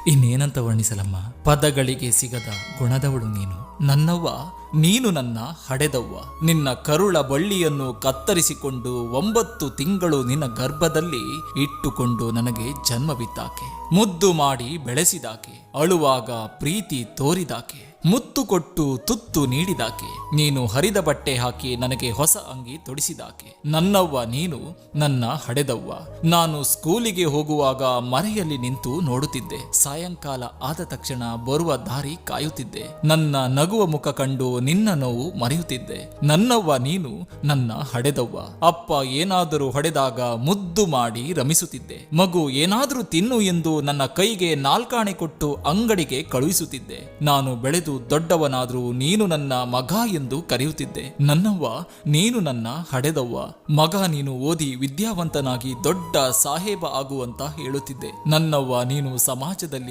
ಇನ್ನೇನಂತ ವರ್ಣಿಸಲಮ್ಮ, ಪದಗಳಿಗೆ ಸಿಗದ ಗುಣದವಳು ನೀನು. ನನ್ನವ್ವ ನೀನು, ನನ್ನ ಹಡೆದವ್ವ. ನಿನ್ನ ಕರುಳ ಬಳ್ಳಿಯನ್ನು ಕತ್ತರಿಸಿಕೊಂಡು 9 ತಿಂಗಳು ನಿನ್ನ ಗರ್ಭದಲ್ಲಿ ಇಟ್ಟುಕೊಂಡು ನನಗೆ ಜನ್ಮವಿದ್ದಾಕೆ, ಮುದ್ದು ಮಾಡಿ ಬೆಳೆಸಿದಾಕೆ, ಅಳುವಾಗ ಪ್ರೀತಿ ತೋರಿದಾಕೆ, ಮುತ್ತು ಕೊಟ್ಟು ತುತ್ತು ನೀಡಿದಾಕೆ, ನೀನು ಹರಿದ ಬಟ್ಟೆ ಹಾಕಿ ನನಗೆ ಹೊಸ ಅಂಗಿ ತೊಡಿಸಿದಾಕೆ. ನನ್ನವ್ವ ನೀನು, ನನ್ನ ಹಡೆದವ್ವ. ನಾನು ಸ್ಕೂಲಿಗೆ ಹೋಗುವಾಗ ಮರೆಯಲ್ಲಿ ನಿಂತು ನೋಡುತ್ತಿದ್ದೆ. ಸಾಯಂಕಾಲ ಆದ ತಕ್ಷಣ ಬರುವ ದಾರಿ ಕಾಯುತ್ತಿದ್ದೆ. ನನ್ನ ನಗುವ ಮುಖ ಕಂಡು ನಿನ್ನ ನೋವು ಮರೆಯುತ್ತಿದ್ದೆ. ನನ್ನವ್ವ ನೀನು, ನನ್ನ ಹಡೆದವ್ವ. ಅಪ್ಪ ಏನಾದರೂ ಹೊಡೆದಾಗ ಮುದ್ದು ಮಾಡಿ ರಮಿಸುತ್ತಿದ್ದೆ. ಮಗು ಏನಾದರೂ ತಿನ್ನು ಎಂದು ನನ್ನ ಕೈಗೆ 4 ಆಣೆ ಕೊಟ್ಟು ಅಂಗಡಿಗೆ ಕಳುಹಿಸುತ್ತಿದ್ದೆ. ನಾನು ಬೆಳೆದು ದೊಡ್ಡವನಾದ್ರೂ ನೀನು ನನ್ನ ಮಗ ಎಂದು ಕರೆಯುತ್ತಿದ್ದೆ. ನನ್ನವ್ವ ನೀನು, ನನ್ನ ಹಡೆದವ್ವ. ಮಗ ನೀನು ಓದಿ ವಿದ್ಯಾವಂತನಾಗಿ ದೊಡ್ಡ ಸಾಹೇಬ ಆಗುವಂತ ಹೇಳುತ್ತಿದ್ದೆ. ನನ್ನವ್ವ ನೀನು ಸಮಾಜದಲ್ಲಿ